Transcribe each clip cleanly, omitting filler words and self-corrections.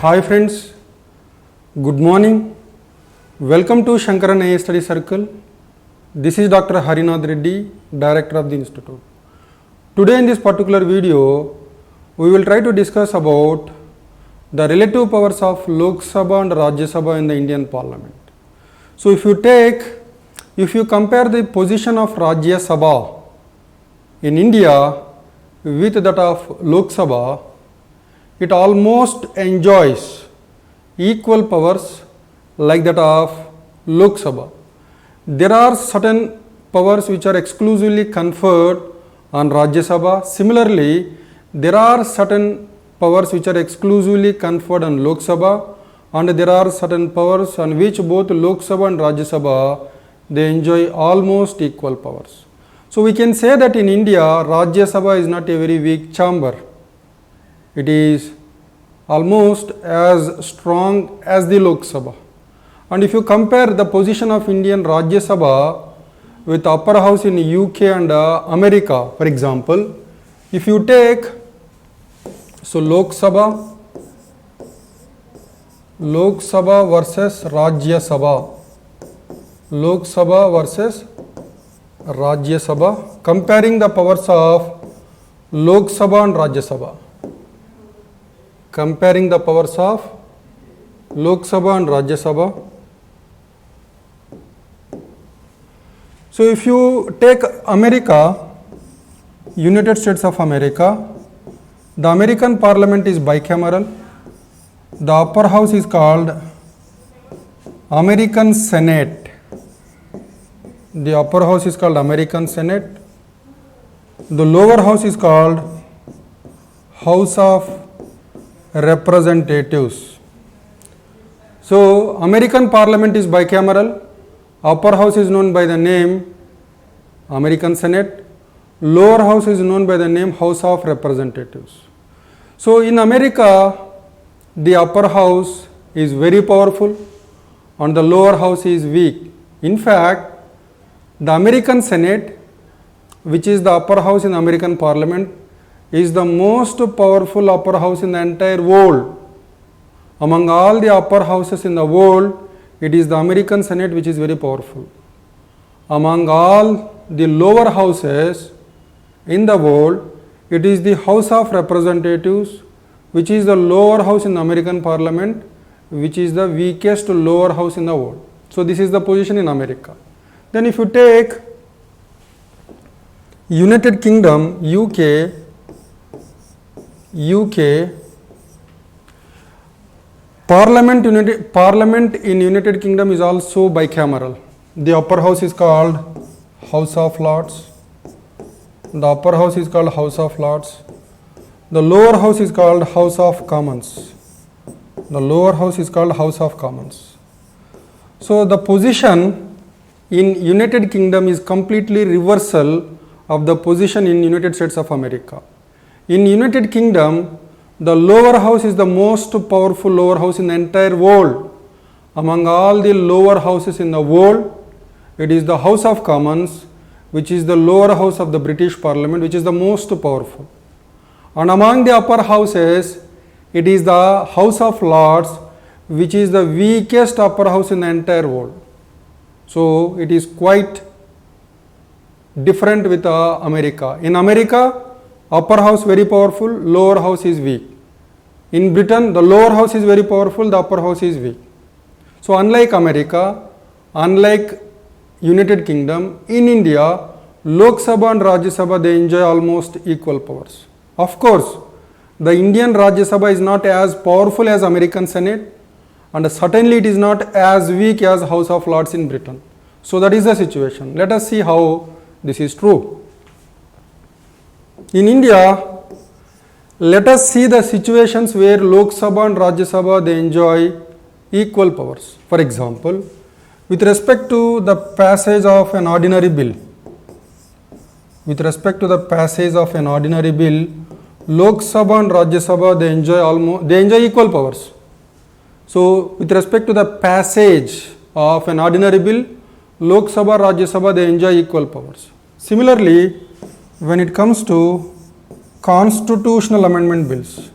Hi friends, good morning. Welcome to Shankaran AI Study Circle. This is Dr. Harinath Reddy, Director of the Institute. Today in this particular video, we will try to discuss about the relative powers of Lok Sabha and Rajya Sabha in the Indian Parliament. So if you compare the position of Rajya Sabha in India with that of Lok Sabha, it almost enjoys equal powers like that of Lok Sabha. There are certain powers which are exclusively conferred on Rajya Sabha. Similarly, there are certain powers which are exclusively conferred on Lok Sabha, and there are certain powers on which both Lok Sabha and Rajya Sabha they enjoy almost equal powers. So we can say that in India, Rajya Sabha is not a very weak chamber. It is almost as strong as the Lok Sabha. And if you compare the position of Indian Rajya Sabha with upper house in UK and America, for example, if you take Lok Sabha versus Rajya Sabha, Lok Sabha versus Rajya Sabha, comparing the powers of Lok Sabha and Rajya Sabha. Comparing the powers of Lok Sabha and Rajya Sabha. So if you take America, United States of America, the American Parliament is bicameral. The upper house is called American Senate. The upper house is called American Senate. The lower house is called House of Representatives. So American Parliament is bicameral. Upper house is known by the name American Senate. Lower house is known by the name House of Representatives. So in America, the upper house is very powerful and the lower house is weak. In fact, the American Senate, which is the upper house in the American Parliament, is the most powerful upper house in the entire world. Among all the upper houses in the world, it is the American Senate which is very powerful. Among all the lower houses in the world, it is the House of Representatives, which is the lower house in the American Parliament, which is the weakest lower house in the world. So this is the position in America. Then if you take United Kingdom, UK, Parliament in United Kingdom is also bicameral. The upper house is called House of Lords. The upper house is called House of Lords. The lower house is called House of Commons. The lower house is called House of Commons. So the position in United Kingdom is completely reversal of the position in United States of America. In United Kingdom, the lower house is the most powerful lower house in the entire world. Among all the lower houses in the world, it is the House of Commons, which is the lower house of the British Parliament, which is the most powerful. And among the upper houses, it is the House of Lords, which is the weakest upper house in the entire world. So it is quite different with America. In America, upper house very powerful, lower house is weak. In Britain, the lower house is very powerful, the upper house is weak. So unlike America, unlike United Kingdom, in India, Lok Sabha and Rajya Sabha, they enjoy almost equal powers. Of course, the Indian Rajya Sabha is not as powerful as American Senate, and certainly it is not as weak as House of Lords in Britain. So that is the situation. Let us see how this is true. In India, let us see the situations where Lok Sabha and Rajya Sabha they enjoy equal powers. For example, with respect to the passage of an ordinary bill, Lok Sabha and Rajya Sabha they enjoy equal powers. So with respect to the passage of an ordinary bill, Lok Sabha, Rajya Sabha, they enjoy equal powers. Similarly, when it comes to constitutional amendment bills,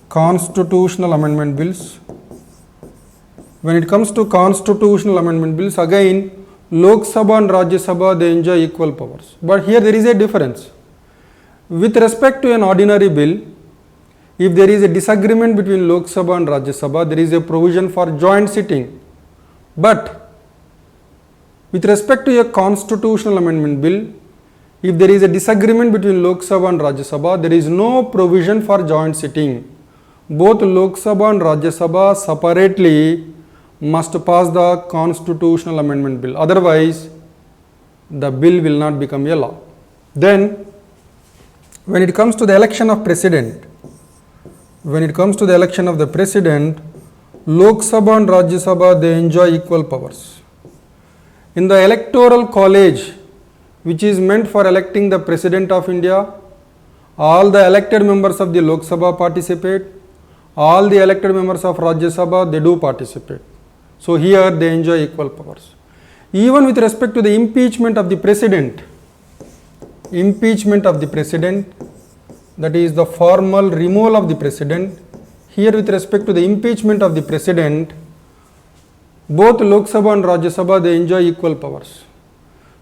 constitutional amendment bills. When it comes to constitutional amendment bills, again Lok Sabha and Rajya Sabha, they enjoy equal powers. But here there is a difference. With respect to an ordinary bill, if there is a disagreement between Lok Sabha and Rajya Sabha, there is a provision for joint sitting. But with respect to a constitutional amendment bill, if there is a disagreement between Lok Sabha and Rajya Sabha, there is no provision for joint sitting. Both Lok Sabha and Rajya Sabha separately must pass the constitutional amendment bill. Otherwise, the bill will not become a law. Then, when it comes to the election of president, Lok Sabha and Rajya Sabha, they enjoy equal powers. In the electoral college, which is meant for electing the President of India, all the elected members of the Lok Sabha participate, all the elected members of Rajya Sabha, they do participate. So here they enjoy equal powers. Even with respect to the impeachment of the President, that is the formal removal of the President, here with respect to the impeachment of the President, both Lok Sabha and Rajya Sabha, they enjoy equal powers.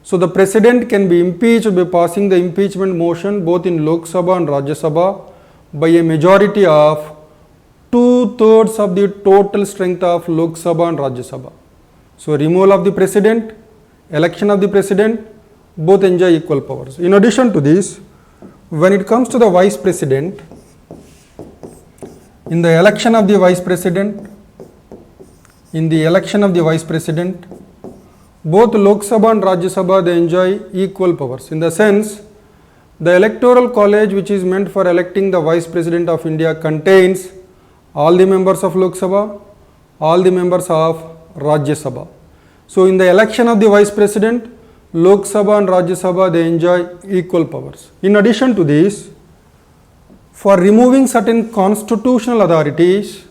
So the President can be impeached by passing the impeachment motion both in Lok Sabha and Rajya Sabha by a majority of 2/3 of the total strength of Lok Sabha and Rajya Sabha. So removal of the President, election of the President, both enjoy equal powers. In addition to this, when it comes to the Vice President, in the election of the Vice President, both Lok Sabha and Rajya Sabha, they enjoy equal powers. In the sense, the electoral college which is meant for electing the Vice President of India contains all the members of Lok Sabha, all the members of Rajya Sabha. So in the election of the Vice President, Lok Sabha and Rajya Sabha, they enjoy equal powers. In addition to this, for removing certain constitutional authorities,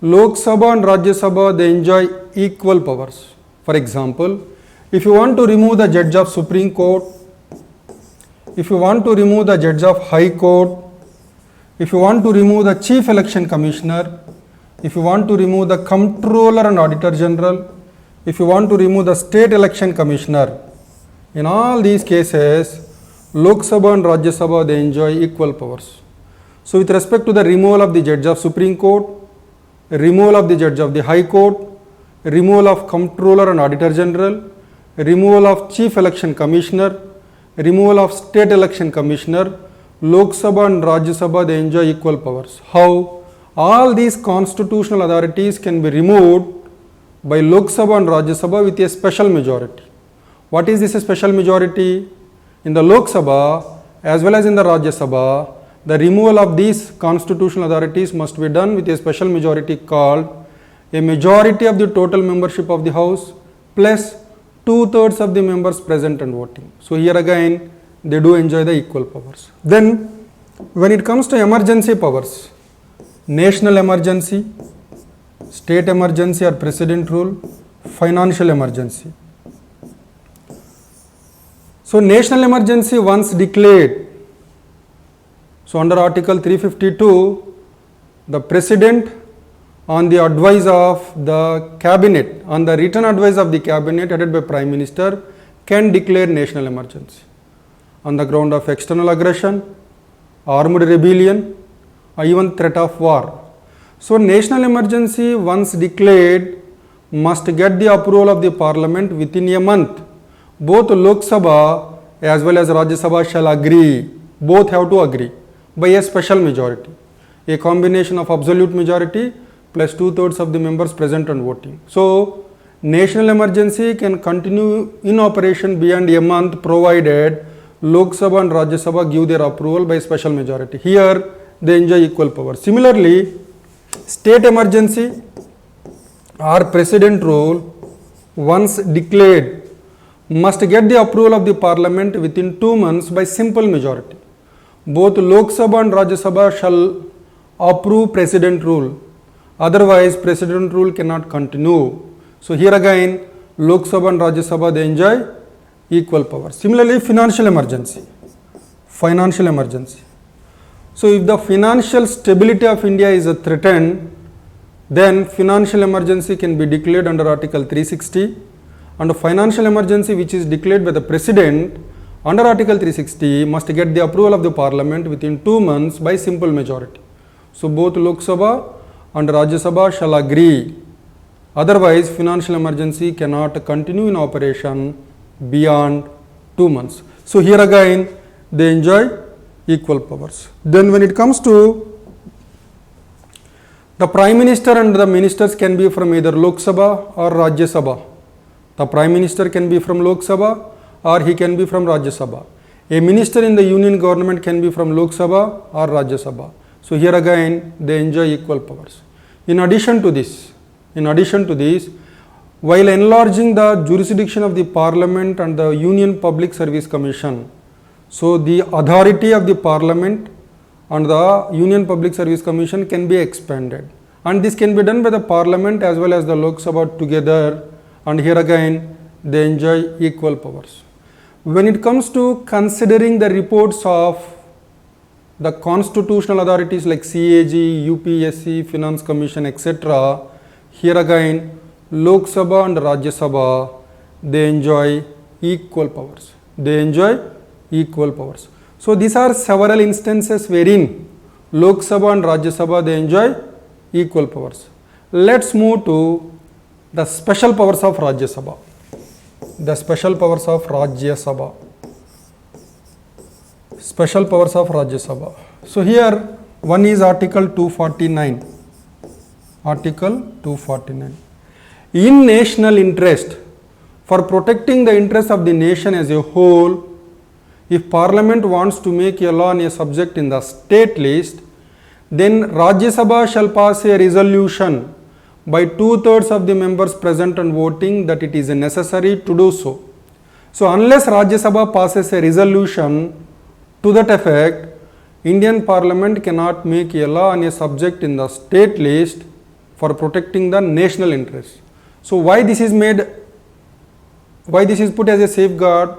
Lok Sabha and Rajya Sabha, they enjoy equal powers. For example, if you want to remove the judge of Supreme Court, if you want to remove the judge of High Court, if you want to remove the Chief Election Commissioner, if you want to remove the Comptroller and Auditor General, if you want to remove the State Election Commissioner, in all these cases, Lok Sabha and Rajya Sabha, they enjoy equal powers. So with respect to the removal of the judge of Supreme Court, removal of the judge of the High Court, removal of Comptroller and Auditor General, removal of Chief Election Commissioner, removal of State Election Commissioner, Lok Sabha and Rajya Sabha, they enjoy equal powers. How? All these constitutional authorities can be removed by Lok Sabha and Rajya Sabha with a special majority. What is this special majority? In the Lok Sabha as well as in the Rajya Sabha, the removal of these constitutional authorities must be done with a special majority called a majority of the total membership of the House plus 2/3 of the members present and voting. So here again, they do enjoy the equal powers. Then, when it comes to emergency powers, national emergency, state emergency or president rule, financial emergency. So national emergency once declared, so under Article 352, the President on the advice of the Cabinet, on the written advice of the Cabinet headed by Prime Minister, can declare national emergency on the ground of external aggression, armed rebellion, or even threat of war. So national emergency once declared must get the approval of the Parliament within a month. Both Lok Sabha as well as Rajya Sabha shall agree, both have to agree by a special majority, a combination of absolute majority plus 2/3 of the members present and voting. So national emergency can continue in operation beyond a month provided Lok Sabha and Rajya Sabha give their approval by special majority. Here they enjoy equal power. Similarly, state emergency or president rule once declared must get the approval of the Parliament within 2 months by simple majority. Both Lok Sabha and Rajya Sabha shall approve president rule. Otherwise, president rule cannot continue. So here again, Lok Sabha and Rajya Sabha, they enjoy equal power. Similarly, financial emergency. So if the financial stability of India is threatened, then financial emergency can be declared under Article 360, and a financial emergency which is declared by the President under Article 360 must get the approval of the Parliament within 2 months by simple majority. So both Lok Sabha and Rajya Sabha shall agree. Otherwise, financial emergency cannot continue in operation beyond 2 months. So here again, they enjoy equal powers. Then when it comes to the Prime Minister and the ministers can be from either Lok Sabha or Rajya Sabha. The Prime Minister can be from Lok Sabha or he can be from Rajya Sabha. A minister in the union government can be from Lok Sabha or Rajya Sabha. So here again, they enjoy equal powers. In addition to this, while enlarging the jurisdiction of the Parliament and the Union Public Service Commission, so the authority of the Parliament and the Union Public Service Commission can be expanded, and this can be done by the Parliament as well as the Lok Sabha together, and here again they enjoy equal powers. When it comes to considering the reports of the constitutional authorities like CAG, UPSC, Finance Commission, etc., here again Lok Sabha and Rajya Sabha, they enjoy equal powers. So these are several instances wherein Lok Sabha and Rajya Sabha, they enjoy equal powers. Let's move to the special powers of Rajya Sabha. The special powers of Rajya Sabha. Special powers of Rajya Sabha. So here one is Article 249. Article 249. In national interest, for protecting the interests of the nation as a whole, if Parliament wants to make a law on a subject in the state list, then Rajya Sabha shall pass a resolution by 2/3 of the members present and voting that it is necessary to do so. So unless Rajya Sabha passes a resolution to that effect, Indian Parliament cannot make a law on a subject in the state list for protecting the national interest. So why this is put as a safeguard?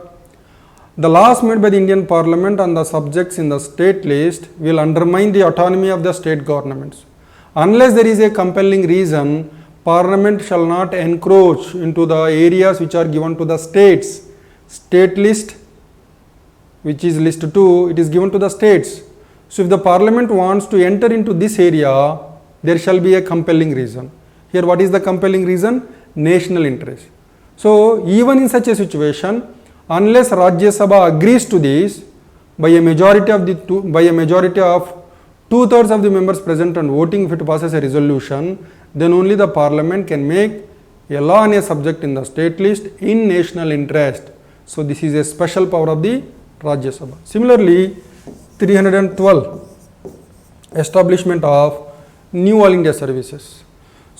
The laws made by the Indian Parliament on the subjects in the state list will undermine the autonomy of the state governments. Unless there is a compelling reason, Parliament shall not encroach into the areas which are given to the states. State list, which is list 2, it is given to the states. So if the Parliament wants to enter into this area, there shall be a compelling reason. Here what is the compelling reason? National interest. So even in such a situation, unless Rajya Sabha agrees to this by a majority of 2/3 of the members present and voting, if it passes a resolution, then only the Parliament can make a law on a subject in the state list in national interest. So this is a special power of the Rajya Sabha. Similarly, 312, establishment of new All India services.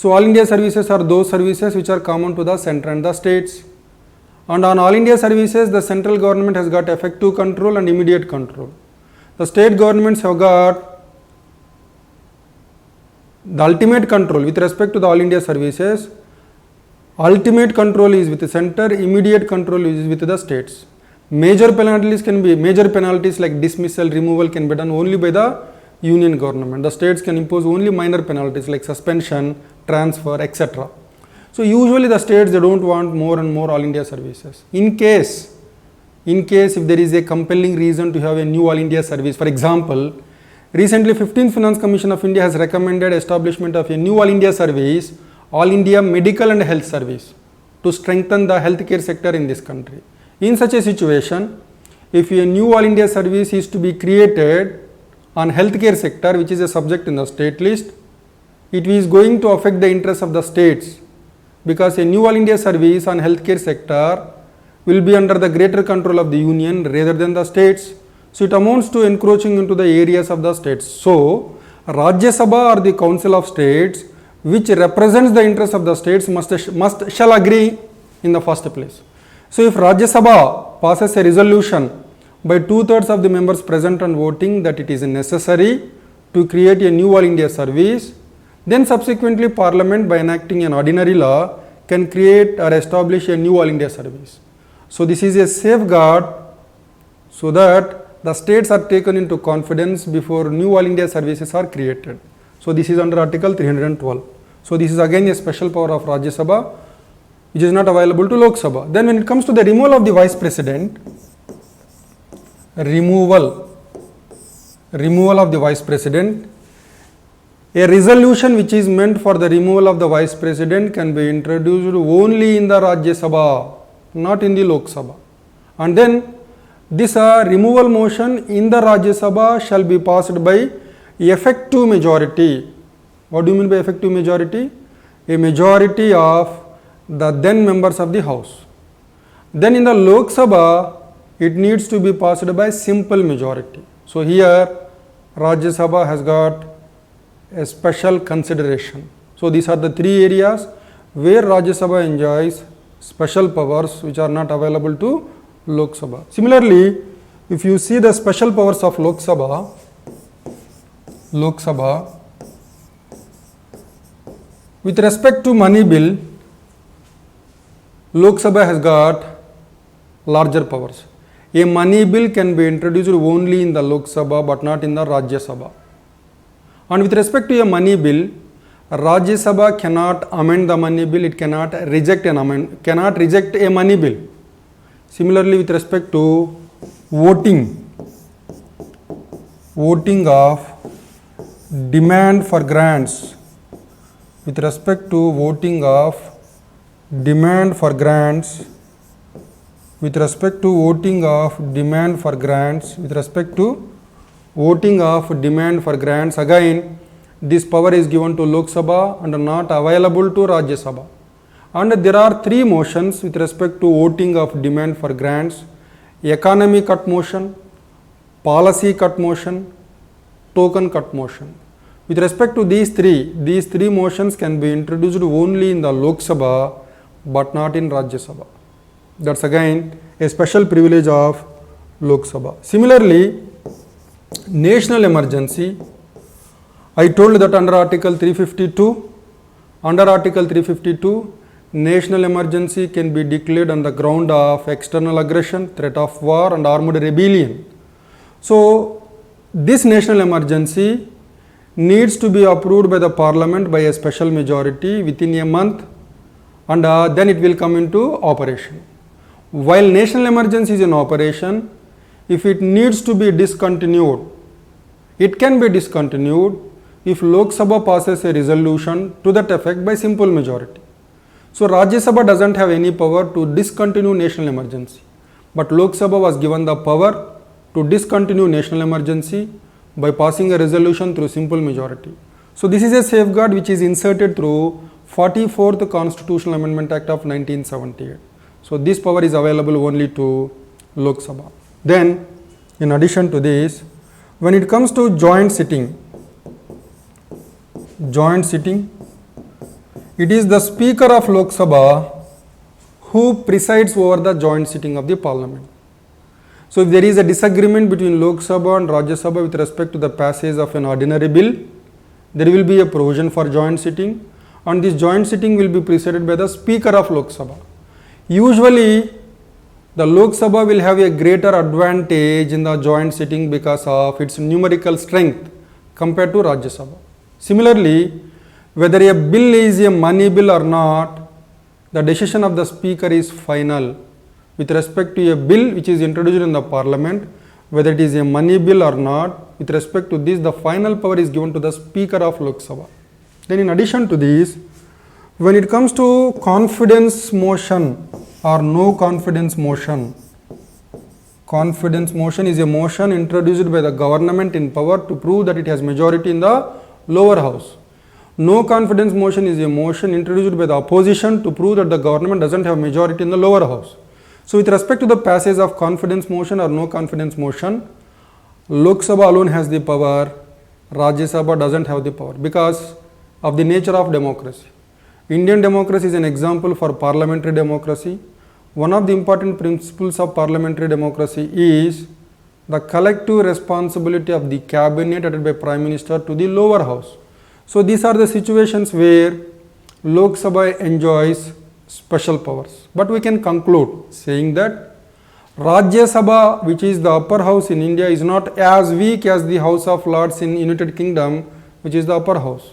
So All India services are those services which are common to the centre and the states. And on All India services, the central government has got effective control and immediate control. The state governments have got the ultimate control with respect to the All India services. Ultimate control is with the centre, immediate control is with the states. Major penalties like dismissal, removal can be done only by the union government. The states can impose only minor penalties like suspension, transfer, etc. So usually the states, they don't want more and more All India services. In case if there is a compelling reason to have a new All India service, for example, recently 15th Finance Commission of India has recommended establishment of a new All India service, All India Medical and Health Service, to strengthen the healthcare sector in this country. In such a situation, if a new All India service is to be created on healthcare sector, which is a subject in the state list, it is going to affect the interests of the states, because a new All India service on healthcare sector will be under the greater control of the union rather than the states. So it amounts to encroaching into the areas of the states. So Rajya Sabha or the Council of States, which represents the interests of the states, shall agree in the first place. So if Rajya Sabha passes a resolution by 2/3 of the members present and voting that it is necessary to create a new All India service, then subsequently Parliament, by enacting an ordinary law, can create or establish a new All India service. So this is a safeguard so that the states are taken into confidence before new all India services are created. So this is under Article 312. So this is again a special power of Rajya Sabha which is not available to Lok Sabha. Then when it comes to the removal of the vice president, removal of the vice president, a resolution which is meant for the removal of the vice president can be introduced only in the Rajya Sabha, not in the Lok Sabha. And then this removal motion in the Rajya Sabha shall be passed by effective majority. What do you mean by effective majority? A majority of the then members of the house. Then in the Lok Sabha, it needs to be passed by simple majority. So here Rajya Sabha has got a special consideration. So these are the three areas where Rajya Sabha enjoys special powers which are not available to Lok Sabha. Similarly, if you see the special powers of Lok Sabha, with respect to money bill, Lok Sabha has got larger powers. A money bill can be introduced only in the Lok Sabha but not in the Rajya Sabha. And with respect to a money bill, Rajya Sabha cannot amend the money bill, it cannot reject a money bill. Similarly, with respect to voting of demand for grants, with respect to voting of demand for grants, with respect to voting of demand for grants, again this power is given to Lok Sabha and not available to Rajya Sabha. And there are three motions with respect to voting of demand for grants: economy cut motion, policy cut motion, token cut motion. With respect to these three motions can be introduced only in the Lok Sabha but not in Rajya Sabha. That's again a special privilege of Lok Sabha. Similarly, national emergency, I told that under Article 352, national emergency can be declared on the ground of external aggression, threat of war and armed rebellion. So this national emergency needs to be approved by the parliament by a special majority within a month, and then it will come into operation. While national emergency is in operation, if it needs to be discontinued, it can be discontinued if Lok Sabha passes a resolution to that effect by simple majority. So Rajya Sabha doesn't have any power to discontinue national emergency, but Lok Sabha was given the power to discontinue national emergency by passing a resolution through simple majority. So this is a safeguard which is inserted through 44th Constitutional Amendment Act of 1978. So this power is available only to Lok Sabha. Then in addition to this, when it comes to joint sitting, it is the Speaker of Lok Sabha who presides over the joint sitting of the parliament. So if there is a disagreement between Lok Sabha and Rajya Sabha with respect to the passage of an ordinary bill, there will be a provision for joint sitting, and this joint sitting will be presided by the Speaker of Lok Sabha. Usually the Lok Sabha will have a greater advantage in the joint sitting because of its numerical strength compared to Rajya Sabha. Similarly, whether a bill is a money bill or not, the decision of the Speaker is final. With respect to a bill which is introduced in the parliament, whether it is a money bill or not, with respect to this, the final power is given to the Speaker of Lok Sabha. Then in addition to this, when it comes to confidence motion or no confidence motion is a motion introduced by the government in power to prove that it has majority in the lower house. No confidence motion is a motion introduced by the opposition to prove that the government doesn't have majority in the lower house. So with respect to the passage of confidence motion or no confidence motion, Lok Sabha alone has the power, Rajya Sabha doesn't have the power because of the nature of democracy. Indian democracy is an example for parliamentary democracy. One of the important principles of parliamentary democracy is the collective responsibility of the cabinet headed by Prime Minister to the lower house. So these are the situations where Lok Sabha enjoys special powers. But we can conclude saying that Rajya Sabha, which is the upper house in India, is not as weak as the House of Lords in United Kingdom, which is the upper house.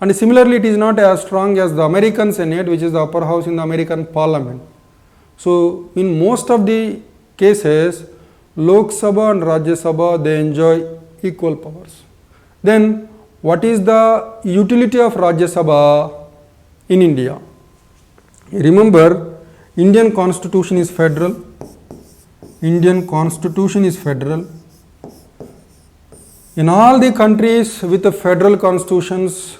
And similarly, it is not as strong as the American Senate, which is the upper house in the American Parliament. So, in most of the cases, Lok Sabha and Rajya Sabha, they enjoy equal powers. Then, what is the utility of Rajya Sabha in India? Remember, Indian Constitution is federal. Indian Constitution is federal. In all the countries with the federal constitutions,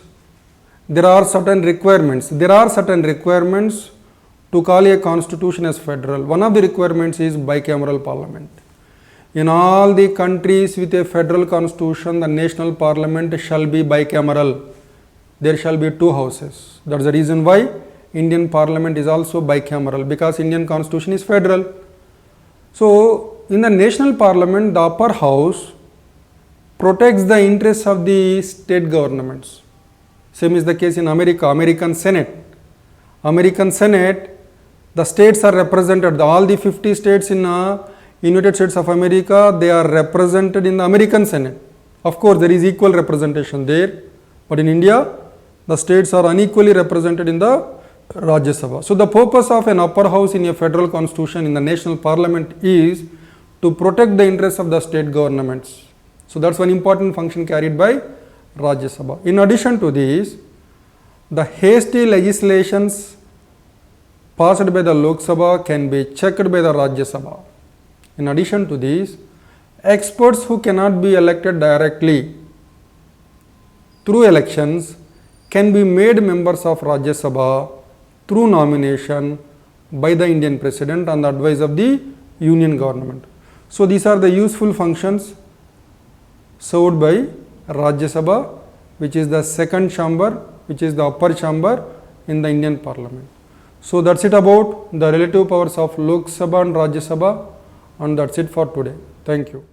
there are certain requirements. There are certain requirements to call a constitution as federal. One of the requirements is bicameral parliament. In all the countries with a federal constitution, the national parliament shall be bicameral. There shall be two houses. That is the reason why Indian parliament is also bicameral, because Indian constitution is federal. So, in the national parliament, the upper house protects the interests of the state governments. Same is the case in America, American Senate. American Senate, the states are represented, all the 50 states in United States of America, they are represented in the American Senate. Of course, there is equal representation there, but in India, the states are unequally represented in the Rajya Sabha. So, the purpose of an upper house in a federal constitution in the national parliament is to protect the interests of the state governments. So, that is one important function carried by Rajya Sabha. In addition to this, the hasty legislations passed by the Lok Sabha can be checked by the Rajya Sabha. In addition to this, experts who cannot be elected directly through elections can be made members of Rajya Sabha through nomination by the Indian President on the advice of the Union Government. So, these are the useful functions served by Rajya Sabha, which is the second chamber, which is the upper chamber in the Indian Parliament. So, that is it about the relative powers of Lok Sabha and Rajya Sabha, and that is it for today. Thank you.